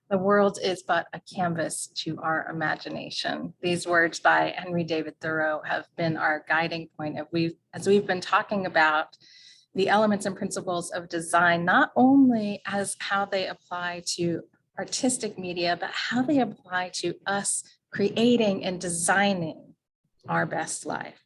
The world is but a canvas to our imagination. These words by Henry David Thoreau have been our guiding point as we've been talking about the elements and principles of design, not only as how they apply to artistic media, but how they apply to us creating and designing our best life.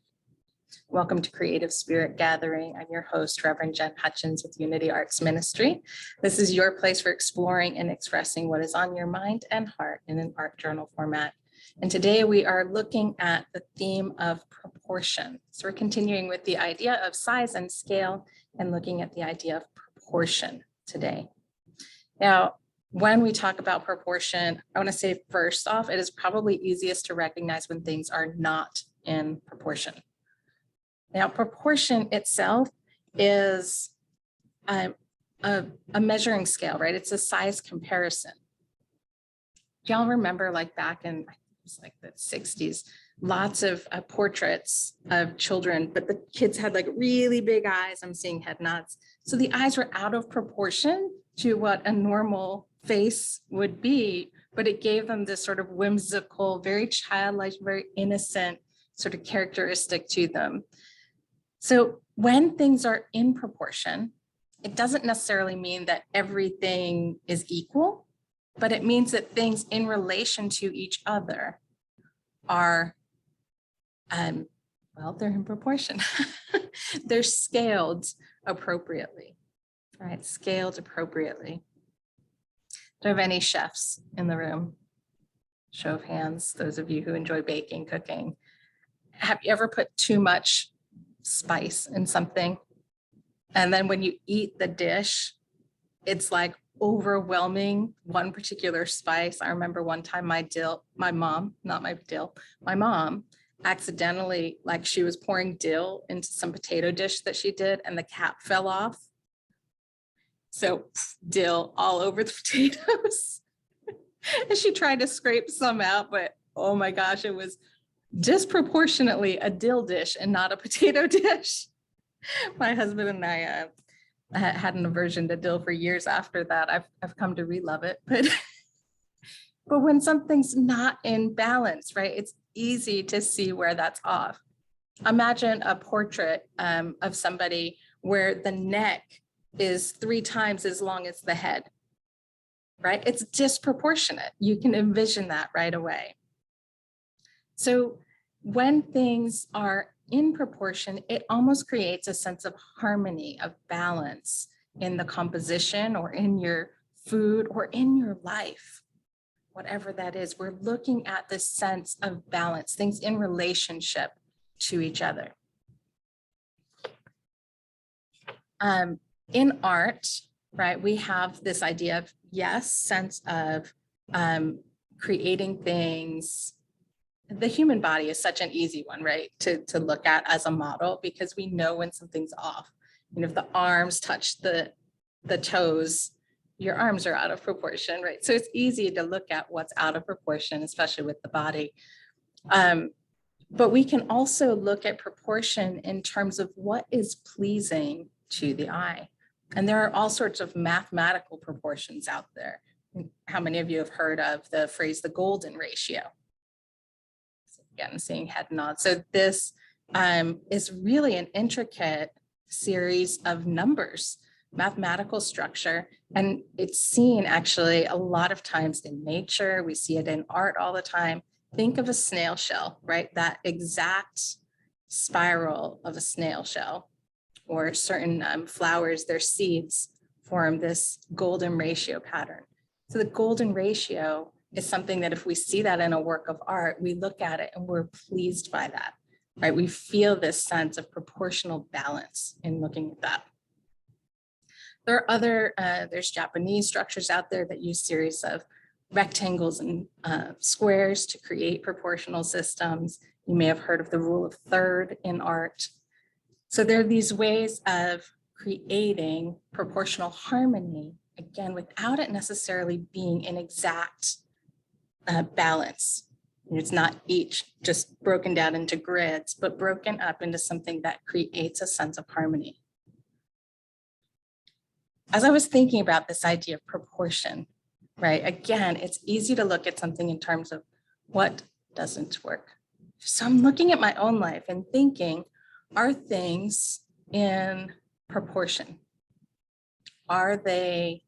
Welcome to Creative Spirit Gathering. I'm your host, Reverend Jen Hutchins with Unity Arts Ministry. This is your place for exploring and expressing what is on your mind and heart in an art journal format. And today we are looking at the theme of proportion. So we're continuing with the idea of size and scale and looking at the idea of proportion today. Now, when we talk about proportion, I want to say first off, it is probably easiest to recognize when things are not in proportion. Now, proportion itself is a measuring scale, right? It's a size comparison. Do y'all remember, like back in like the 60s, lots of portraits of children, but the kids had like really big eyes. I'm seeing head nods. So the eyes were out of proportion to what a normal face would be, but it gave them this sort of whimsical, very childlike, very innocent sort of characteristic to them. So when things are in proportion, it doesn't necessarily mean that everything is equal, but it means that things in relation to each other are, well, they're in proportion. They're scaled appropriately, right? Scaled appropriately. Do I have any chefs in the room? Show of hands, those of you who enjoy baking, cooking. Have you ever put too much spice in something, and then when you eat the dish, it's like overwhelming one particular spice? I remember one time my mom accidentally, like, she was pouring dill into some potato dish that she did, and the cap fell off, so dill all over the potatoes. And she tried to scrape some out, but oh my gosh, it was disproportionately a dill dish and not a potato dish. My husband and I had an aversion to dill for years after that. I've come to re-love it, but when something's not in balance, right, it's easy to see where that's off. Imagine a portrait of somebody where the neck is 3 times as long as the head, right? It's disproportionate. You can envision that right away. So when things are in proportion, it almost creates a sense of harmony, of balance in the composition or in your food or in your life, whatever that is. We're looking at this sense of balance, things in relationship to each other. In art, right, we have this idea of, yes, sense of creating things. The human body is such an easy one, right, to look at as a model, because we know when something's off. And if the arms touch the toes, your arms are out of proportion, right? So it's easy to look at what's out of proportion, especially with the body. But we can also look at proportion in terms of what is pleasing to the eye. And there are all sorts of mathematical proportions out there. How many of you have heard of the phrase, the golden ratio? Again, seeing head nods. So this is really an intricate series of numbers, mathematical structure, and it's seen actually a lot of times in nature. We see it in art all the time. Think of a snail shell, right? That exact spiral of a snail shell, or certain flowers, their seeds form this golden ratio pattern. So the golden ratio is something that if we see that in a work of art, we look at it and we're pleased by that, right? We feel this sense of proportional balance in looking at that. There are other, there's Japanese structures out there that use series of rectangles and squares to create proportional systems. You may have heard of the rule of third in art. So there are these ways of creating proportional harmony, again, without it necessarily being an exact balance. It's not each just broken down into grids, but broken up into something that creates a sense of harmony. as I was thinking about this idea of proportion, right? Again, it's easy to look at something in terms of what doesn't work. So I'm looking at my own life and thinking, are things in proportion? Are they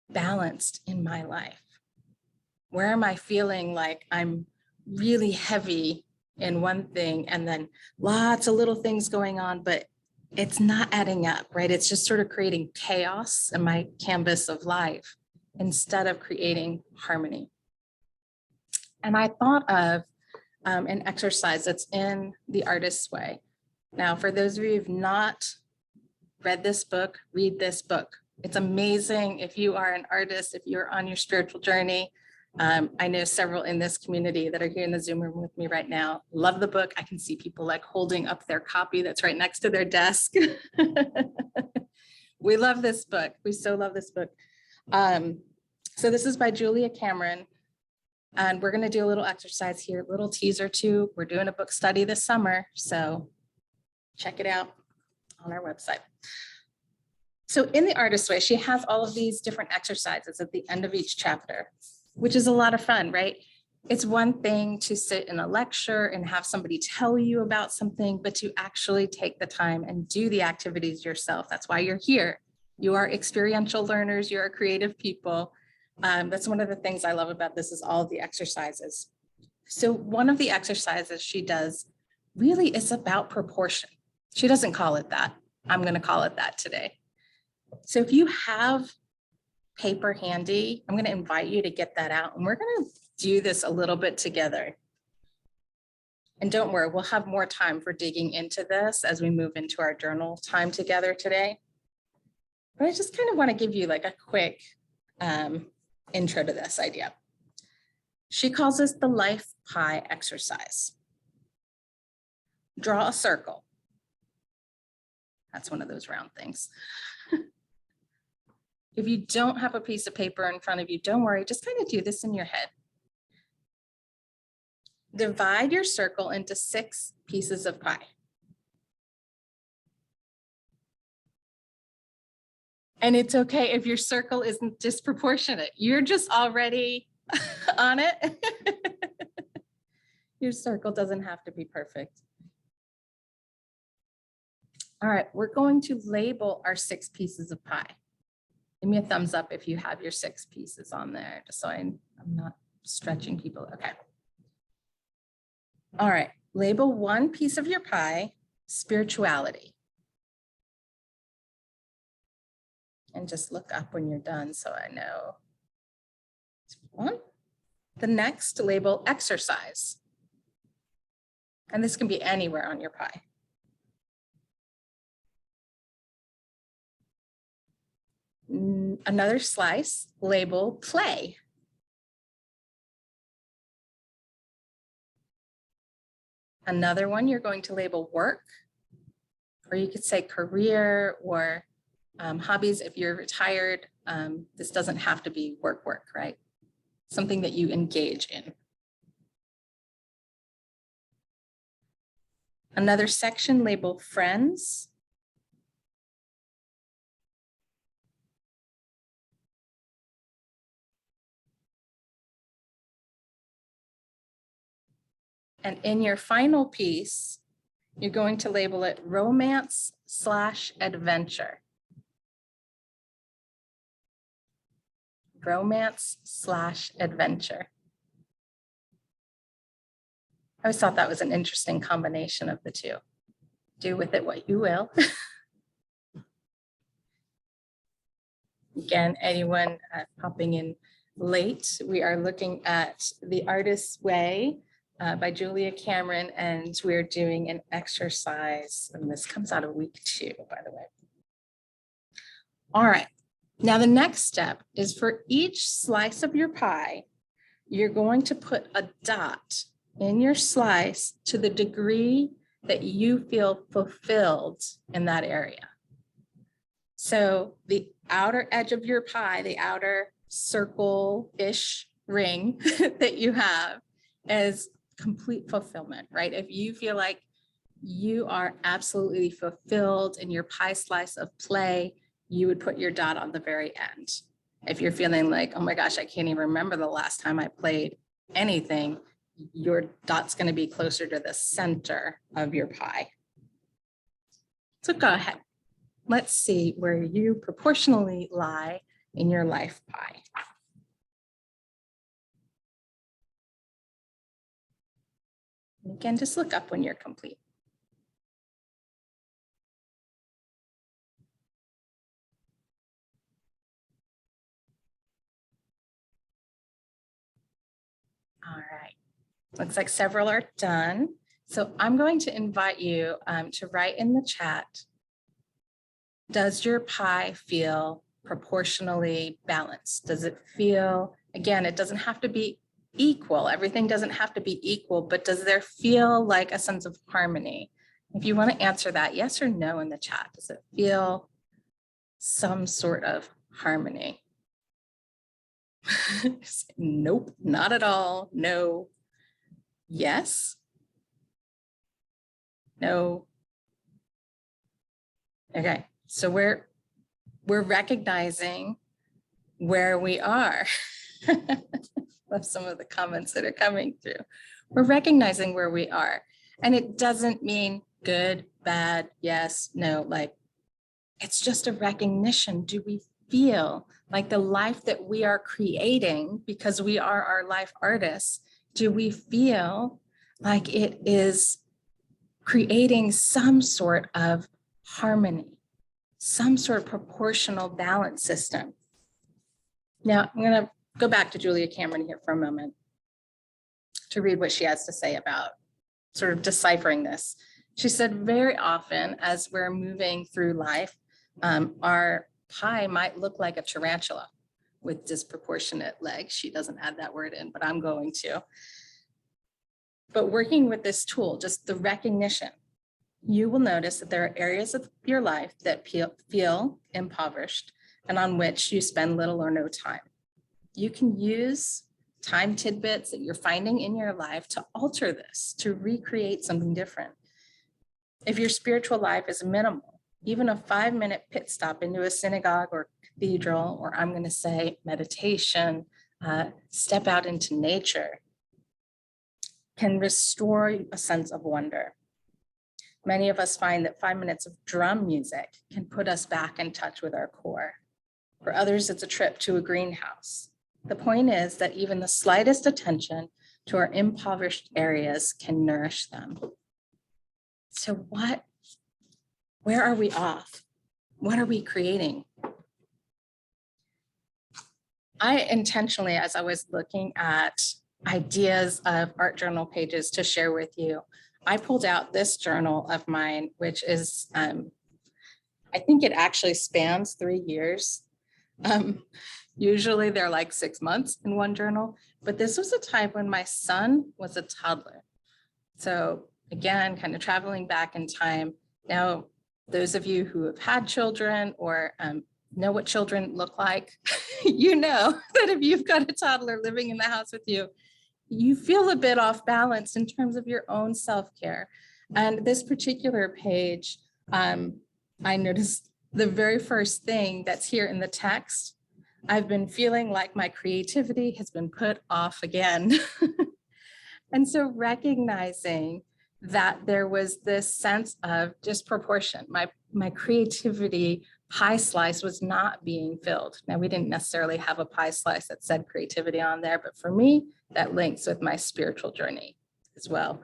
balanced in my life? Where am I feeling like I'm really heavy in one thing and then lots of little things going on, but it's not adding up, right? It's just sort of creating chaos in my canvas of life instead of creating harmony. And I thought of an exercise that's in The Artist's Way. Now, for those of you who've not read this book, read this book. It's amazing if you are an artist, if you're on your spiritual journey. I know several in this community that are here in the Zoom room with me right now. Love the book. I can see people like holding up their copy that's right next to their desk. We love this book. We so love this book. So this is by Julia Cameron. And we're going to do a little exercise here, a little teaser too. We're doing a book study this summer, so check it out on our website. So in The Artist's Way, she has all of these different exercises at the end of each chapter, which is a lot of fun, right? It's one thing to sit in a lecture and have somebody tell you about something, but to actually take the time and do the activities yourself. That's why you're here. You are experiential learners, you are creative people. That's one of the things I love about this is all of the exercises. So one of the exercises she does really is about proportion. She doesn't call it that. I'm going to call it that today. So if you have paper handy, I'm going to invite you to get that out and we're going to do this a little bit together. And don't worry, we'll have more time for digging into this as we move into our journal time together today. But I just kind of want to give you like a quick intro to this idea. She calls this the life pie exercise. Draw a circle. That's one of those round things. If you don't have a piece of paper in front of you, don't worry, just kind of do this in your head. Divide your circle into 6 pieces of pie. And it's okay if your circle isn't disproportionate. You're just already on it. Your circle doesn't have to be perfect. All right, we're going to label our 6 pieces of pie. Give me a thumbs up if you have your 6 pieces on there, just so I'm not stretching people. Okay. All right, label one piece of your pie, spirituality. And just look up when you're done so I know. One. The next, label exercise. And this can be anywhere on your pie. Another slice, label play. Another one, you're going to label work, or you could say career or hobbies. If you're retired, this doesn't have to be work, right? Something that you engage in. Another section, label friends. And in your final piece, you're going to label it romance/adventure. Romance/adventure. I always thought that was an interesting combination of the two. Do with it what you will. Again, anyone popping in late, we are looking at The Artist's Way by Julia Cameron, and we're doing an exercise, and this comes out of week 2, by the way. All right, now the next step is for each slice of your pie, you're going to put a dot in your slice to the degree that you feel fulfilled in that area. So the outer edge of your pie, the outer circle-ish ring that you have is complete fulfillment, right? If you feel like you are absolutely fulfilled in your pie slice of play, you would put your dot on the very end. If you're feeling like, oh my gosh, I can't even remember the last time I played anything, your dot's going to be closer to the center of your pie. So go ahead. Let's see where you proportionally lie in your life pie. And again, just look up when you're complete. All right. Looks like several are done. So I'm going to invite you to write in the chat, does your pie feel proportionally balanced? Does it feel, again, it doesn't have to be equal. Everything doesn't have to be equal, but does there feel like a sense of harmony? If you want to answer that, yes or no in the chat, does it feel some sort of harmony? Nope, not at all. No. Yes. No. Okay, so we're recognizing where we are. Love some of the comments that are coming through. We're recognizing where we are. And it doesn't mean good, bad, yes, no, like it's just a recognition. Do we feel like the life that we are creating, because we are our life artists, do we feel like it is creating some sort of harmony, some sort of proportional balance system? Now, I'm going to go back to Julia Cameron here for a moment to read what she has to say about sort of deciphering this. She said, very often as we're moving through life, our pie might look like a tarantula with disproportionate legs. She doesn't add that word in, but I'm going to. But working with this tool, just the recognition, you will notice that there are areas of your life that feel impoverished and on which you spend little or no time. You can use time tidbits that you're finding in your life to alter this, to recreate something different. If your spiritual life is minimal, even a 5-minute pit stop into a synagogue or cathedral, or I'm going to say meditation, step out into nature, can restore a sense of wonder. Many of us find that 5 minutes of drum music can put us back in touch with our core. For others, it's a trip to a greenhouse. The point is that even the slightest attention to our impoverished areas can nourish them. So where are we off? What are we creating? I intentionally, as I was looking at ideas of art journal pages to share with you, I pulled out this journal of mine, which is, I think it actually spans 3 years. Usually they're like 6 months in one journal, but this was a time when my son was a toddler. So again, kind of traveling back in time. Now, those of you who have had children or know what children look like, you know that if you've got a toddler living in the house with you, you feel a bit off balance in terms of your own self-care. And this particular page, I noticed the very first thing that's here in the text, I've been feeling like my creativity has been put off again. And so recognizing that there was this sense of disproportion, my creativity pie slice was not being filled. Now, we didn't necessarily have a pie slice that said creativity on there, but for me, that links with my spiritual journey as well.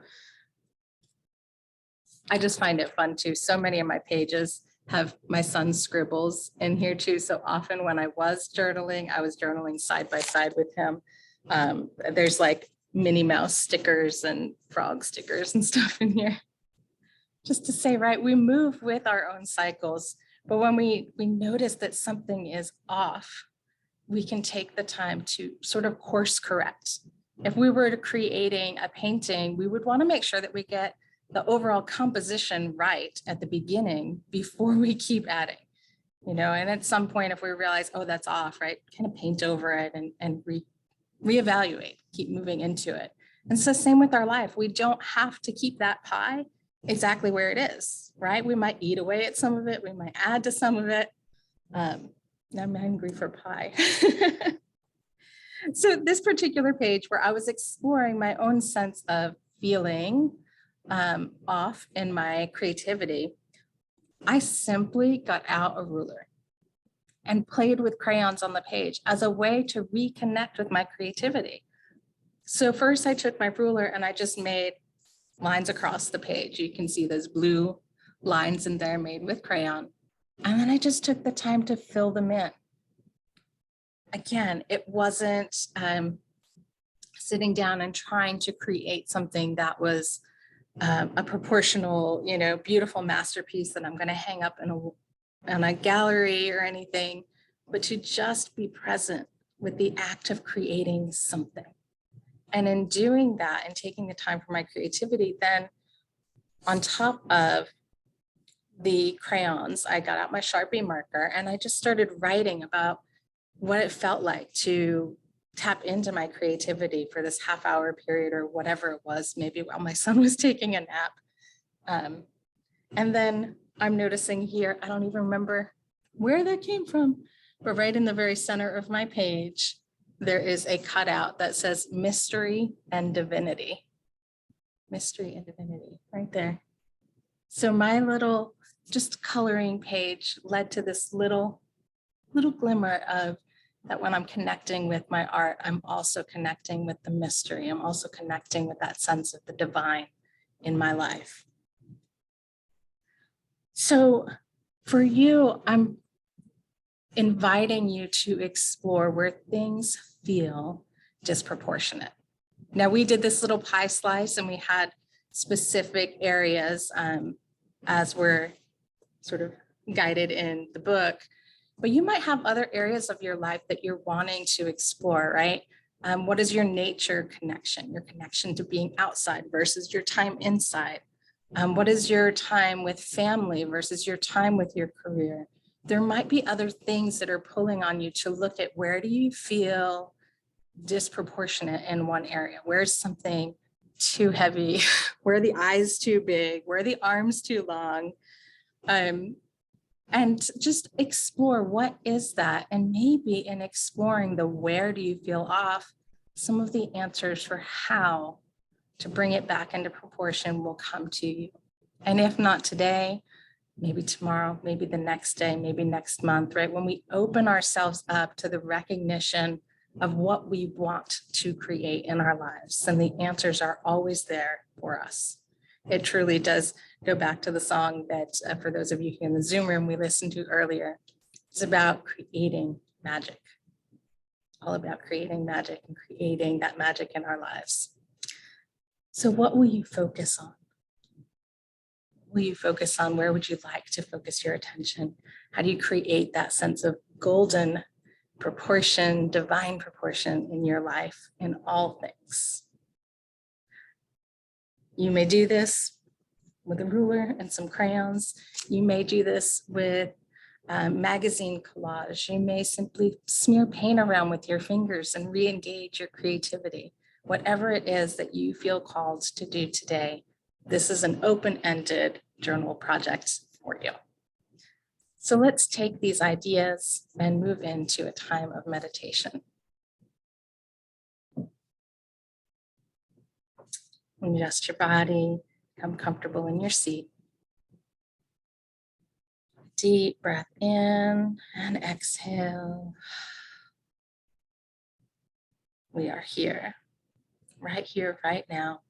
I just find it fun too. So many of my pages have my son's scribbles in here too. So often when I was journaling, I was journaling side by side with him. There's like Minnie Mouse stickers and frog stickers and stuff in here. Just to say, right, we move with our own cycles, but when we notice that something is off, we can take the time to sort of course correct. If we were creating a painting, we would want to make sure that we get the overall composition right at the beginning before we keep adding, you know, and at some point, if we realize, oh, that's off, right, kind of paint over it and reevaluate, keep moving into it. And so same with our life. We don't have to keep that pie exactly where it is, right? We might eat away at some of it. We might add to some of it. Now I'm hungry for pie. So this particular page where I was exploring my own sense of feeling off in my creativity, I simply got out a ruler and played with crayons on the page as a way to reconnect with my creativity. So first I took my ruler and I just made lines across the page. You can see those blue lines in there made with crayon. And then I just took the time to fill them in. Again, it wasn't sitting down and trying to create something that was a proportional, beautiful masterpiece that I'm going to hang up in a gallery or anything, but to just be present with the act of creating something. And in doing that and taking the time for my creativity, then on top of the crayons, I got out my Sharpie marker and I just started writing about what it felt like to tap into my creativity for this half-hour period or whatever it was, maybe while my son was taking a nap. And then I'm noticing here, I don't even remember where that came from, but right in the very center of my page, there is a cutout that says mystery and divinity. Mystery and divinity, right there. So my little just coloring page led to this little glimmer of that when I'm connecting with my art, I'm also connecting with the mystery. I'm also connecting with that sense of the divine in my life. So for you, I'm inviting you to explore where things feel disproportionate. Now we did this little pie slice and we had specific areas as we're sort of guided in the book, but you might have other areas of your life that you're wanting to explore, right? What is your nature connection, your connection to being outside versus your time inside? What is your time with family versus your time with your career? There might be other things that are pulling on you to look at where do you feel disproportionate in one area? Where's something too heavy? Where are the eyes too big? Where are the arms too long? And just explore what is that? And maybe in exploring the where do you feel off, some of the answers for how to bring it back into proportion will come to you. And if not today, maybe tomorrow, maybe the next day, maybe next month, right? When we open ourselves up to the recognition of what we want to create in our lives, then the answers are always there for us. It truly does go back to the song that for those of you in the Zoom room we listened to earlier. It's about creating magic, all about creating magic and creating that magic in our lives. So what will you focus on? Will you focus on? Where would you like to focus your attention? How do you create that sense of golden proportion, divine proportion in your life in all things? You may do this with a ruler and some crayons. You may do this with magazine collage. You may simply smear paint around with your fingers and re-engage your creativity. Whatever it is that you feel called to do today, this is an open-ended journal project for you. So let's take these ideas and move into a time of meditation. Adjust your body, become comfortable in your seat. Deep breath in and exhale. We are here, right now.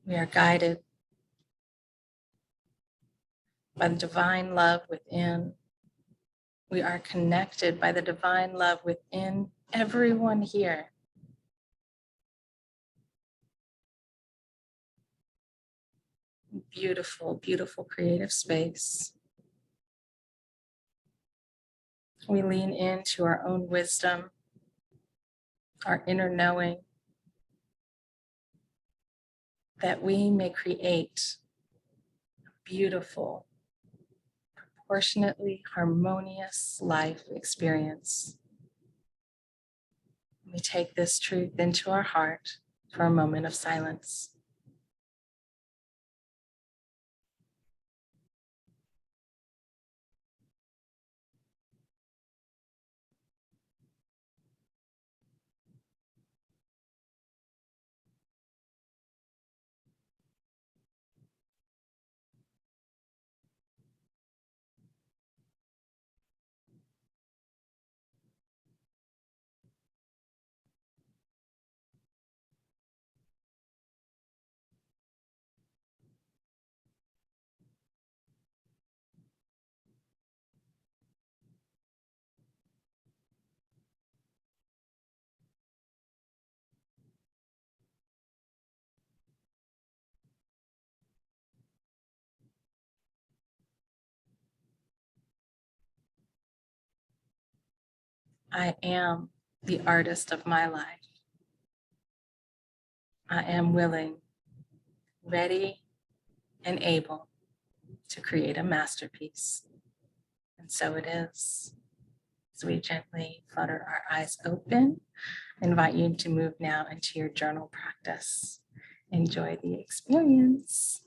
We are guided by the divine love within. We are connected by the divine love within everyone here. Beautiful, beautiful creative space. We lean into our own wisdom, our inner knowing, that we may create a beautiful, proportionately harmonious life experience. We take this truth into our heart for a moment of silence. I am the artist of my life. I am willing, ready, and able to create a masterpiece. And so it is. As we gently flutter our eyes open, I invite you to move now into your journal practice. Enjoy the experience.